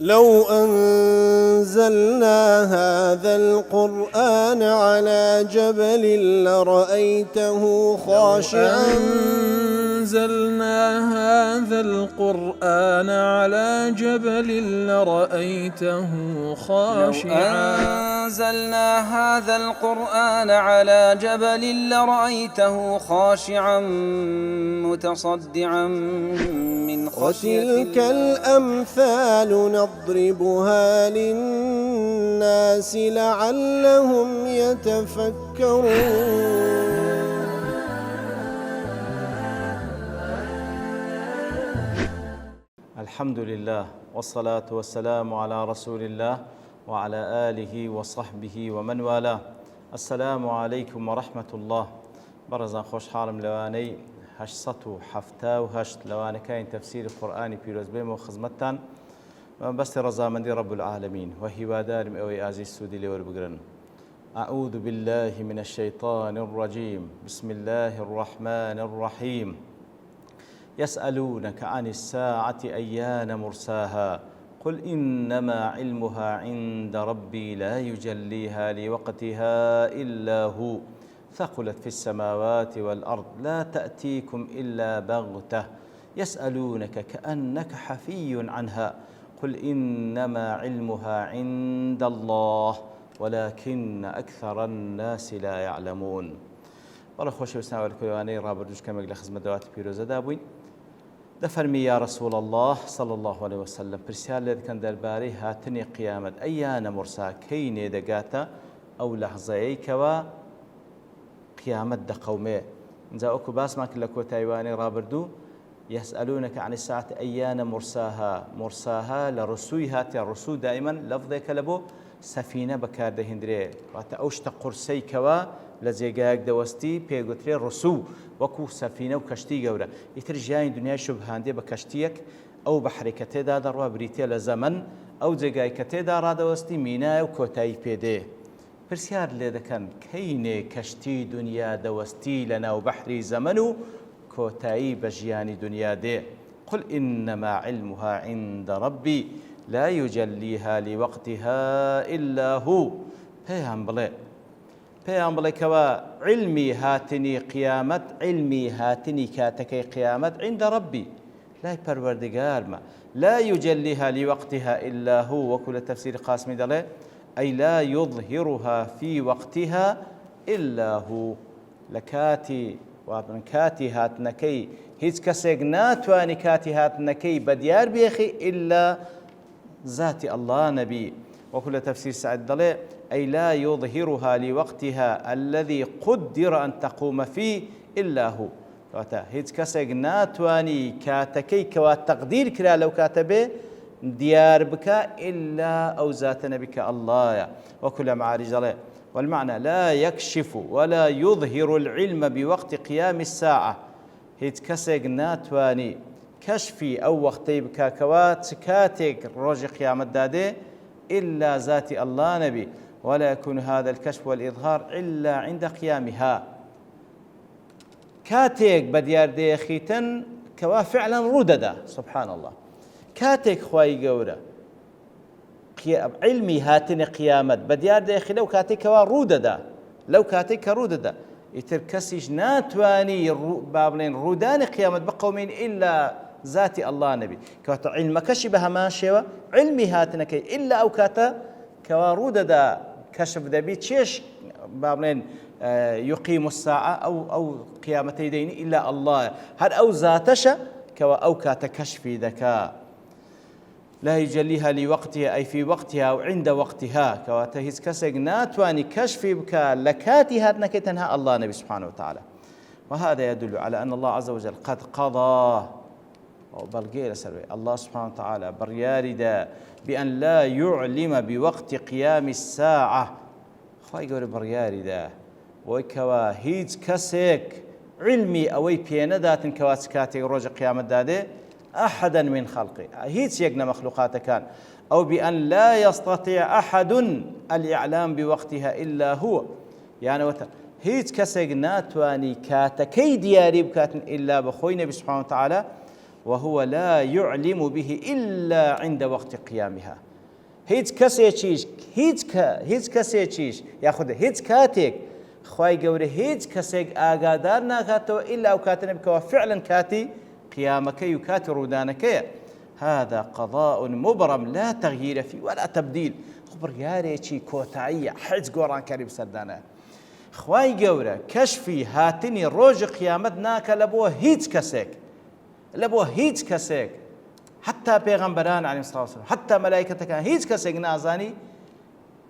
لو أنزلنا هذا القرآن على جبل لرأيته خاشعا أنزلنا هذا القرآن على جبل لرأيته خاشعا أنزلنا هذا القرآن على جبل لرأيته خاشعا متصدعا من خشية وتلك الأمثال نضربها للناس لعلهم يتفكرون. الحمد لله والصلاة والسلام على رسول الله وعلى آله وصحبه ومن والاه. السلام عليكم ورحمة الله. برزان خوش حالم لواني 878 لواني كاين تفسير القرآن بيروز بيم وخزمتان بس رزامندي رب العالمين وهي دارم أوي آزي السودي لور بقرن. أعوذ بالله من الشيطان الرجيم. بسم الله الرحمن الرحيم. يسألونك عن الساعة أيان مرساها قل إنما علمها عند ربي لا يجليها لوقتها إلا هو ثقلت في السماوات والأرض لا تأتيكم إلا بغتة يسألونك كأنك حفي عنها قل إنما علمها عند الله ولكن أكثر الناس لا يعلمون. والله خوشي وسنا والكواني رابردوش كما قال خدمة دواتي بيروزا دابوين دفرمي يا رسول الله صلى الله عليه وسلم برسال لذ كان درباري هاتني قيامة أيان مرسا كيني دقاتا أو لحظة كوا قيامة دقومي نزا أكو باس ما كلا كو تايواني رابردو يسألونك عن الساعة أيان مرساها لرسوي هاتي الرسو دائما لفظي كلبو سفينة بكار ده هندري واتا أوشتا قرسي كوا لزيقاك دوستي بيغوتري رسو وكو سفينة وكشتي قورا يتر جاين دنيا شبهان دي بكشتيك أو بحركتي دا دروا بريتي لزمن أو زيقاكتي دا را دوستي مينا وكوتاي بيدي برسيار لذا كان كيني كشتي دنيا دوستي لنا وبحري زمنو كوتاي بجياني دنيا دي قل إنما علمها عند ربي لا يجليها لوقتها إلا هو پێیان بڵێ کەوا علمی هاتنی قیامەت علمی هاتنی کاتەکەی قیامەت عند ربي لای پەروەردگارمە لا يجليها لوقتها إلا هو وەکو لە تەفسیری قاسمی دەڵێ أي لا يظهرها في وقتها إلا هو لكاتي وابن كاتي هاتنكي هیچ کەسێک ناتوانی کاتی هاتنەکەی بەدیار بێخی إلا ذاتی الله نبي وكل تفسير سعد دلي أي لا يظهرها لوقتها الذي قدر أن تقوم فيه إلا هو هيت كسك ناتواني كاتكي كوا تقدير كلا لو كاتبه ديار بك إلا أو ذات نبيك الله وكل معارج دلي والمعنى لا يكشف ولا يظهر العلم بوقت قيام الساعة هيت كسك ناتواني كشفي أو وقتي بك كوا تكاتك روج قيام الداده إلا ذات الله نبي ولا يكون هذا الكشف والإظهار إلا عند قيامها كاتيك بديار ديخيتن كوا فعلا رددا سبحان الله كاتيك خواي قورا علمي هاتن قيامة بديار ديخي لو كاتيك كوا رددا لو كاتيك رددا يتركسيش ناتواني بابلين رودان قيامة بقومين إلا ذاتي الله نبي كواتا علم كشبها ما شوى علمي هاتنكي إلا أو كاتا كوارود دا كشف دبي تشيش بابلين يقيم الساعة أو قيامتي دين إلا الله هل أو ذاتش كوا أو كاتا كشفي ذكاء لا يجليها لوقتها أي في وقتها أو عند وقتها كواتا هيز كسق ناتواني كشفي بكا لكاتي هاتنكي تنها الله نبي سبحانه وتعالى. وهذا يدل على أن الله عز وجل قد قضى وبلغير سروي الله سبحانه وتعالى برياردا بأن لا يعلم بوقت قيام الساعة خواهي قول برياردا وكوا هيج كسيك علمي أوي بياندات كواسكاتي رجع قيام الدادة أحدا من خلقه هيج يقنا مخلوقات كان أو بأن لا يستطيع أحد الإعلام بوقتها إلا هو يعني هيج كسيك ناتواني كاتكي دياري بكاتن إلا بخوي نبي سبحانه وتعالى وهو لا يعلم به إلا عند وقت قيامها. هیچ کەسێکیش یاخود هیچ کاتێک خوای گەورە هیچ کەسێک ئاگادار ناکاتەوە ئیلا ئەو کاتە نەبکەوە فعلا کاتی قیامەکەی و کاتی ڕوودانەکەیە. هذا قضاء مبرم لا تغيير فيه ولا تبديل. بڕیارێکی کۆتاییە هیچ گۆڕانکاری بسەردانە. خوای گەورە کەشفی هاتنی ڕۆژی قیامەت ناکە لە بۆ هیچ کەسێک حتى پێغەمبەران عەلەیهیم سڵاو وسەلام حتى مەلایکەتەکان هیچ کەسێک نازانی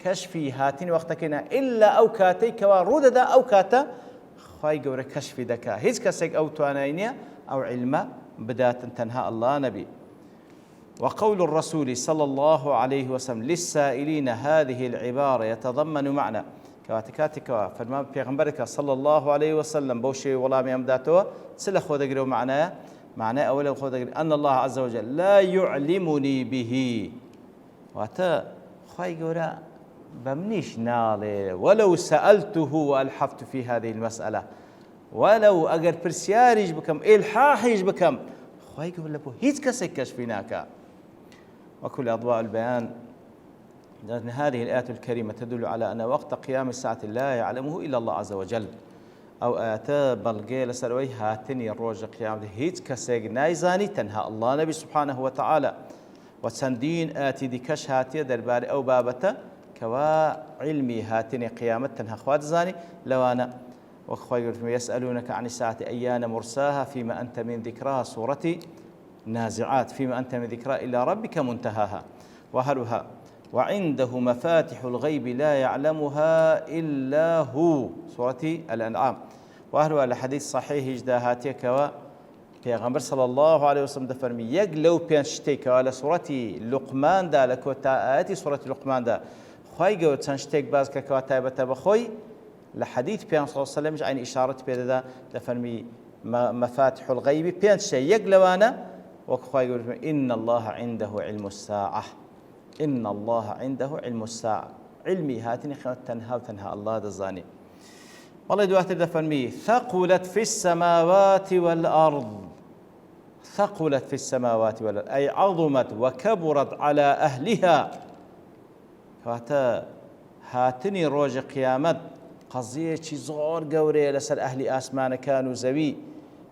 کەشفی هاتنی وەختەکەینا ئیلا ئەو کاتەی کەوا ڕوودەدا ئەو کاتە خوای گەورە کەشفی دەکا. هیچ کەسێک ئەو توانای نییە ئەو عیلمە بداتن تەنها ئەڵڵا نەبی. وقول الرسول صلى الله عليه وسلم للسائلين هذه العبارة يتضمن معنى كاتك فرمان پیغمبرك صلى الله عليه وسلم بوشي ولامي امداتوا سلا خود اقرأ معناه أولا خود اقرأ أن الله عز وجل لا يعلمني به واتا خواهي قولا بمنيش نالي ولو سألته وألحفت في هذه المسألة ولو أقر برسياريج بكم إلحاحيج بكم خواهي قولا بو هيت كسك كشفناك. وكل أضواء البيان لأن هذه الآيات الكريمة تدل على أن وقت قيام الساعة لا يعلمه إلا الله عز وجل. أو آتا بلغي لسروي هاتني الروج قيام هيت كسيق نايزاني تنها الله نبي سبحانه وتعالى وتسندين آتي دي كش هاتي درباري أو بابته كوا علمي هاتني قيامة تنها خوات زاني لو أنا وخوي يسألونك عن الساعة أيان مرساها فيما أنت من ذكراها سورة نازعات فيما أنت من ذكرى إلى ربك منتهاها. وهلها وعنده مفاتح الغيب لا يعلمها إلا هو سورة الأنعام. وهلها الحديث صحيح جداهاتك وبيغمبر صلى الله عليه وسلم دفرمي يقلو بيانشتيك على سورة لقمان دا لكوتا آياتي سورة لقمان دا خوي قوة تنشتيك بازك كواتايبة بخوي لحديث بيان صلى الله عليه وسلم عين إشارة بيدا دفرمي مفاتح الغيب بيانشتي يقلوانا وخوي يقول إن الله عنده علم الساعة إن الله عنده علم الساعة علمي هاتني خلت تنهى الله دزاني. والله دوات دفرمي ثقلت في السماوات والأرض ثقلت في السماوات والأرض أي عظمت وكبرت على أهلها. فاتا هاتني روج قيامت قضية زور قوري لسر أهل آسمان كانوا زوي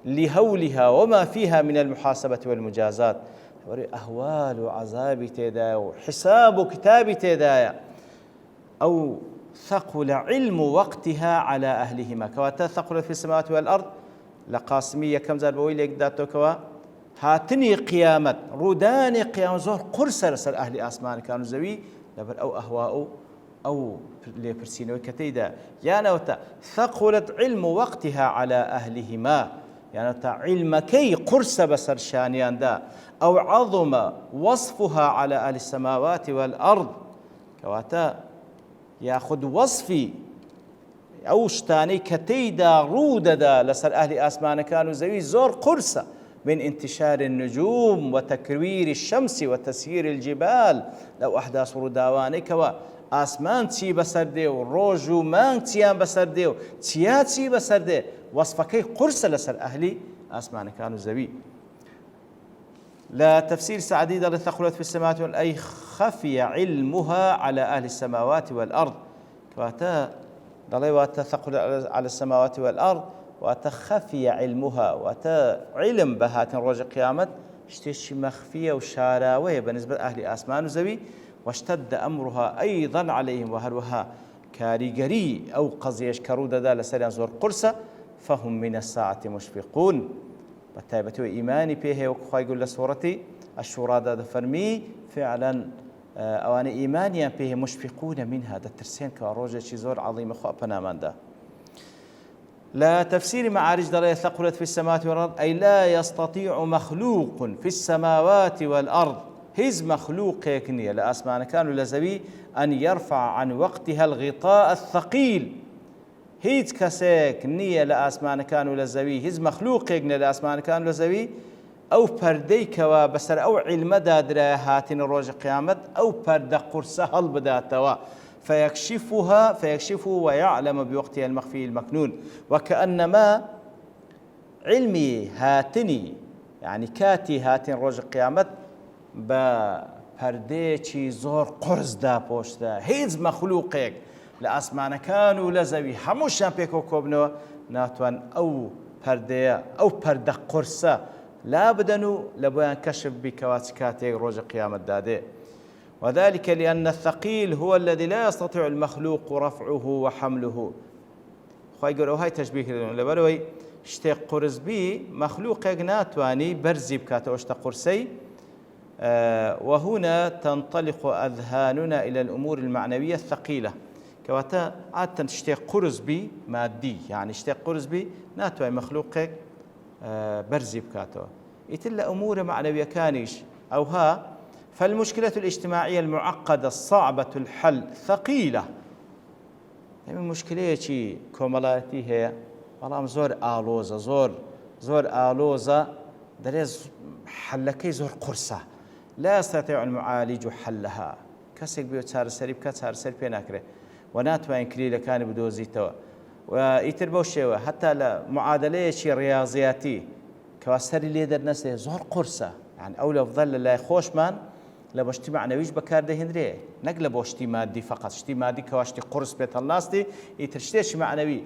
لهولها وما فيها من المحاسبة والمجازات. أهوال وعذاب تدايا وحساب كتاب تدايا. أو ثقل علم وقتها على أهلهما كواتا ثقل في السماوات والأرض لقاسمية كم زال بوي لك داتو كوا هاتني قيامت روداني قيام زور قرصة لسر أهل آسمان كانوا زوي لبر أو أهواء أو لبرسينو كتيدا يعني وتا ثقلت علم وقتها على أهلهما يعني علمكي قرص بسر شانيان دا أو عظم وصفها على أهل السماوات والأرض كواتا ياخذ وصفي أو شتاني كتيدا روددا لسر أهل آسمان كانوا زوي زور قرصة من انتشار النجوم وتكوير الشمس وتسيير الجبال لو أحداث روداواني كوا آسمان تي بسردي وروجو مان تيان بسردي تياتي بسردي وصفكي قرص لسر أهلي آسمان كانوا زوي. لا تفسير سعديدة لثقلت في السماوات والأرض أي خفي علمها على أهل السماوات والأرض واتا ضلي واتا ثقل على السماوات والأرض واتا خفي علمها واتا علم بهات روج قيامت اشتيش مخفية وشاراوية بالنسبة لأهل آسمان وزوي واشتد أمرها أيضا عليهم وهلوها كاريجري أو قضيش كرودة دا لسريان زور قرصة فهم من الساعة مشفقون. بتايبته إيماني بيه وخا يقول لسورتي الشورى دا فرمي فعلا أواني إيمانيا بيه مشفقون منها دا ترسين كاروجة زور عظيم أخو أبنامان دا. لا تفسير معارج دلالة ثقلت في السماوات والأرض أي لا يستطيع مخلوق في السماوات والأرض هز مخلوق يكني لأسمان كانوا لزوي أن يرفع عن وقتها الغطاء الثقيل هيت كسيك نية لأسمان كانوا لزوي هز مخلوق يكني لأسمان كانوا لزوي أو پردەی کەوا بەسەر ئەو عیلمەدا درایە هاتنی ڕۆژی قیامەت ئەو پەردە قورسە هەڵبداتەوە فيكشفه ويعلم بوقتها المخفي المكنون وكأنما علمي هاتني يعني كاتي هاتين روج القيامة بپردەیەکی زۆر قرسدا پۆشتە هیچ مەخلووقێک لە ئاسمانەکان و لە زەوی هەمووشیان پێکەوە کۆبنەوە ناتوان ئەو پەردەیە ئەو پەردە قورسە لا بدەن و لە بۆیان کەشف بیکەوە چ کاتێک ڕۆژە قیامەتدا دێ وذلك لأن الثقيل هو الذي لا يستطيع المخلوق رفعه وحمله خواهی گەورە هاي تشبيه کردن لەبەرەوەی شتێک قورس بی مەخلووقێک ناتوانی بەرزی بکاتەوە شتە قورسەی وهنا تنطلق أذهاننا إلى الأمور المعنوية الثقيلة كواتا عادة شتێک قورس بی مادي يعني شتێک قورس بی ناتواني مەخلووقێک بەرزی بکاتەوە ئیتر لە أمور معنوية كانيش أوها فالمشكلة الاجتماعية المعقدة الصعبة الحل ثقيلة يعني مشكلة كومالاتي هي والله زور آلوزة زور آلوزة دريز حلكي زور قرصة لا يستطيع المعالج حلها كسك بيو تسار سريب كتسار سريب يناكره وناتوان كليلة كان بدوزي توا ويتربو الشيوة حتى لمعادلة رياضياتي كواسري ليدر نسله زور قرصة يعني أولى أفضل لا خوشمان لبشتي معنويش بكار ده هندري نقل بوشتي مادي فقط شتي مادي كواشتي قرص بيت الناستي يترشتيش معنوي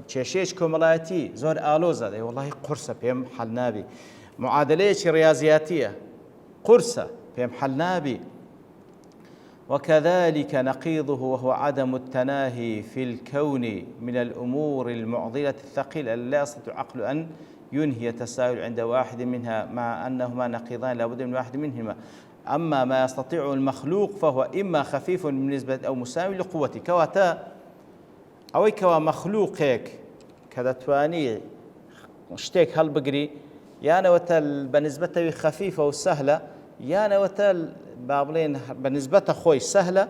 تشيش كومالاتي زور آلوزة ده والله قرصة بهم حل نابي معادلة رياضياتية قرصة بهم حل نابي وكذلك نقيضه وهو عدم التناهي في الكون من الأمور المعضلة الثقيلة لا يستطيع عقل أن ينهي التساؤل عند واحد منها مع أنهما نقيضان لابد من واحد منهما أما ما يستطيع المخلوق فهو إما خفيف بالنسبة أو مساوي لقوته كواتا أو كوا مخلوقك كذا تواني شتيك هالبقري يانا وتل بالنسبة خفيفة وسهلة يانا وتل بابلين بالنسبة خوي سهلة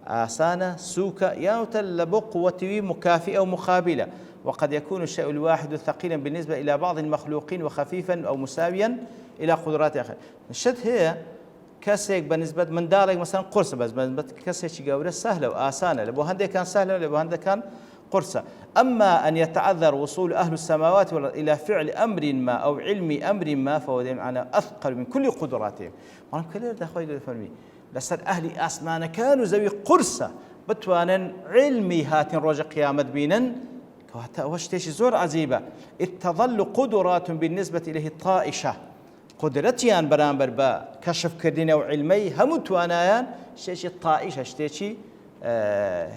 آسانة سوكة يانا وتل لبو قوته مكافئة ومقابلة وقد يكون الشيء الواحد ثقيلا بالنسبة إلى بعض المخلوقين وخفيفا أو مساويا إلى قدرات آخر الشد هي كسيك بالنسبة من دارك مثلا قرصة بس بالنسبة كسيك جاورة سهلة وآسانة لبو هندي كان سهلة لبو هندي كان قرصة أما أن يتعذر وصول أهل السماوات إلى فعل أمر ما أو علم أمر ما فهو دائما أثقل من كل قدراتهم وأنا كلير دخوي للفرمي لسر أهل أسمان كانوا زوي قرصة بتوانا علمي هاتين رجع قيامة بينا وشتيش زور عزيبة إذ تظل قدرات بالنسبة إليه طائشة قدرتيان برامبر با كشف كردين أو علمي هم توانايان شتيش الطائشة شتيشي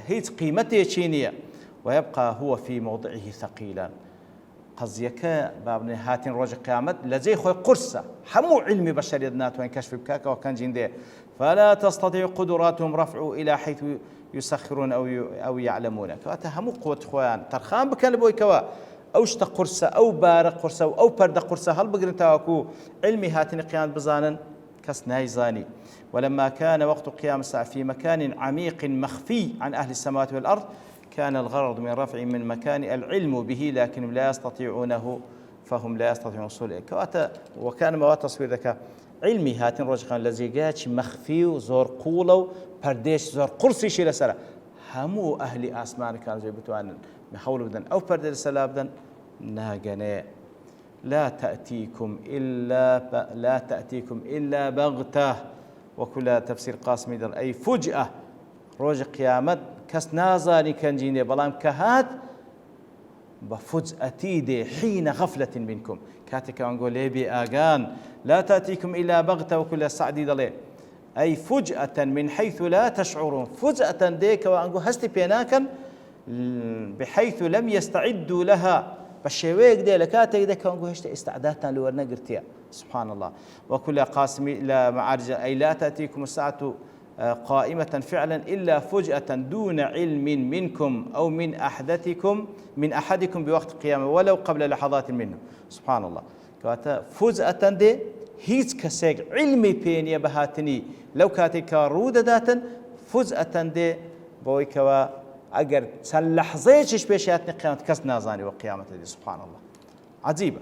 هيت قيمته تشينية ويبقى هو في موضعه ثقيلا قضيك بابن هاتين رجع قيامة لزي خوي قرصة همو علمي بشري ناتوان كشف بكاكا وكان جندي فلا تستطيع قدراتهم رفعه إلى حيث يسخرون أو يعلمون كواتا همو قوة خوان ترخان بكان لبوي كوا أوشتا قرصة أو بارق قرصة أو برد قرصة هل بقرن تاوكو علمي هاتين قيام بزانا كسناي زاني ولما كان وقت قيام الساعة في مكان عميق مخفي عن أهل السماوات والأرض كان الغرض من رفع من مكان العلم به لكنهم لا يستطيعونه فهم لا يستطيعون الوصول إليه كواتا وكان مواد تصوير ذكاء علمي هاتين رجقان لزيقاتش مخفي وزور قولو پرديش زور قرصي شي لسلا همو أهل آسمان كانوا زي بتوان محاولوا بدن أو پرده لسلا بدن ناقني لا تأتيكم إلا بغتة وكل تفسير قاسم دل أي فجأة روج قيامت كس نازاني كان جيني بلام كهات بفجأتي دي حين غفلة منكم كاتك ونقول ليبي آقان لا تأتيكم إلا بغتة وكل سعدي دلي أي فجأة من حيث لا تشعرون فجأة ديك وأنقول هستي بيناكا بحيث لم يستعدوا لها بالشيويك دي لكاتك ديك وأنقول هشت استعدادنا لورنا قرتيا سبحان الله وكل قاسم إلى معارج أي لا تأتيكم الساعة قائمة فعلا إلا فجأة دون علم منكم أو من أحدكم بوقت قيامة ولو قبل لحظات منه سبحان الله كواتا فجأة دي هيت كسيك علمي بيني بهاتني لو كاتك رودة داتا فجأة دي بوي كوا أجر سلحظيتش بيشاتني قيامة كس نازاني وقيامة دي سبحان الله عجيبة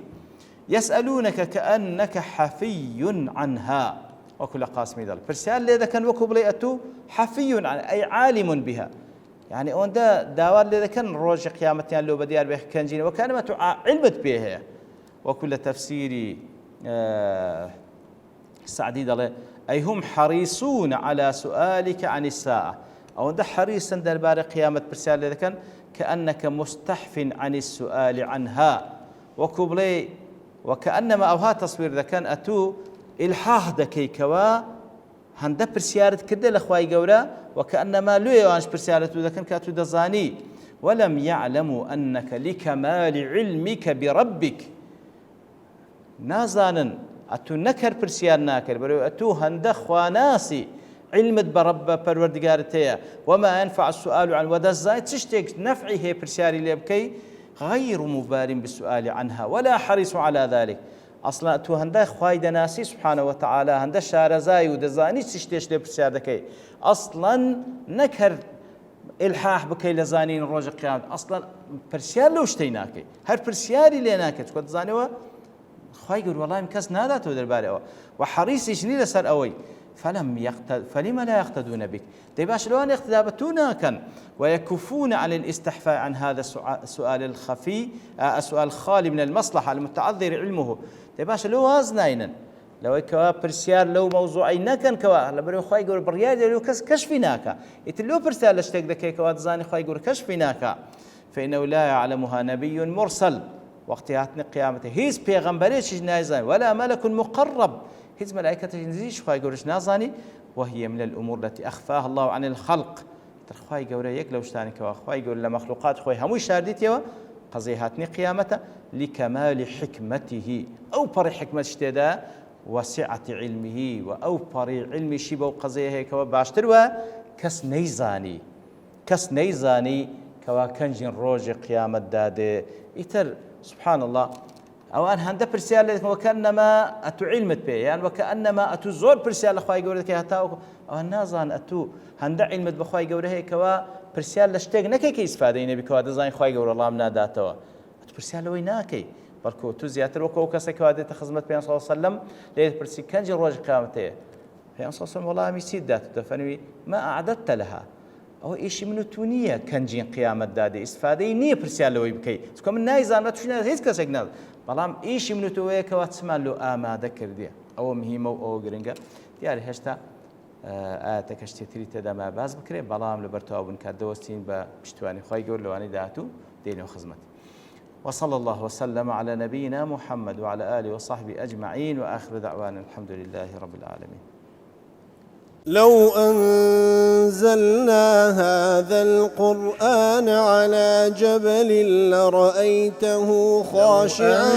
يسألونك كأنك حفي عنها وكل قاسم ذلك فرسال لذا كان وكبليئته حفي عن أي عالم بها يعني أون دا داوار لذا كان روج قيامتين لو بديار به كان جيني وكان ما علمت به وكل تفسير سعدي دڵێ أي هم حريصون على سؤالك عن الساعة أو ده حريصا دربارة قيامة برسالة ذكن كأنك مستحف عن السؤال عنها وكبلي وكأنما أوها تصوير ذكن أتو إلحاح دكي كوا هنده برسالة كده لخواي قورا وكأنما لو يوانش برسالة ذكن كأتو دزاني ولم يعلموا أنك لكمال علمك بربك نازانا أتو نكر برسيار ناكر برو أتو هنده خواناسي علمت برب پروردگارتيا وما ينفع السؤال عن ودزاي تشتك نفعي هي برسياري ليبكي غير مبار بالسؤال عنها ولا حريص على ذلك أصلا أتو هنده خواي دناسي سبحانه وتعالى هنده شارزاي ودزاني تشتيش لي برسيار دكي أصلا نكر الحاح بكي لزانين روج القيامة أصلا برسيار لو شتيناكي هر برسياري ليناكي تكو تزانيوا خواهي يقول والله مكاس ناداته درباري أوي وحريص يشني لسر أوي فلما لا يقتدون بك باش لو أن اقتدابتونا كان ويكفون عن الاستحفاء عن هذا السؤال الخفي السؤال الخالي من المصلحة المتعذر علمه باش لو وازناينا لو كوا برسيار لو موضوعي كان كوا لبرو خواهي يقول بريادة لو كشفناك يتلو برسال اشتاق دكي كوا تزاني خواهي يقول كشفناك فإنه لا يعلمها نبي مرسل وقت هاتني قيامته هيز بيغمبريش نازاني ولا ملك مقرب هيز ملائكة نزيش خواهي يقولش نازاني وهي من الأمور التي أخفاها الله عن الخلق خواهي يقول يك لو شتاني كوا خواهي يقول لمخلوقات خواهي هموي شارديتيوا قضي هاتني قيامته لكمال حكمته أو بري حكمة اشتدا وسعة علمه وأو بري علم شبه وقضيه هيك وباشتروا كس نيزاني كوا كنجن روج قيامة داده إتر سبحان الله أو أن هنده برسالة وكأنما أتو علمت به يعني وكأنما أتو زور برسالة خواهي قوله كي هتاو أو النازان أتو هنده علمت بخواهي قوله هي كوا برسالة اشتاق نكي كي استفادين بكوا دزاين خواهي قوله الله منا داتوا أتو برسالة ويناكي بلكو تو زياتر وكو كسي كوا دي تخزمت بيان صلى الله عليه وسلم ليه برسي كنجي روج قيامته بيان صلى الله عليه وسلم والله ميسيد داتو دفنوي ما أعددت لها أو إيش منو تونية كنجين قيامة دادي استفادة نية برسالة ويبكي تكون من نايزان ما تشوفين هيك كسر ناز بلام إيش منو تويه كوات سمع له ما ذكر دي أو مهمة أو جرينجا دياري هشتا آتك اشتري تدا ما باز بكري بلام لبرتوا بنكادوستين بشتواني خاي يقول له أنا داتو ديني وخزمتي وصلى الله وسلم على نبينا محمد وعلى آله وصحبه أجمعين وآخر دعوانا الحمد لله رب العالمين. لو أنزلنا هذا القرآن على جبل لرأيته خاشعا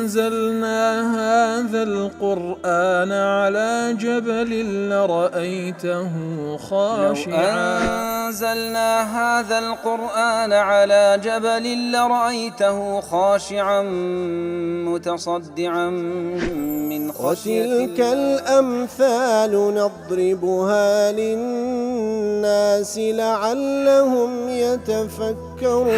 أنزلنا هذا القرآن على جبل لرأيته خاشعا أنزلنا هذا القرآن على جبل لرأيته خاشعا متصدعا من خشية الله وتلك الأمثال نضربها للناس لعلهم يتفكرون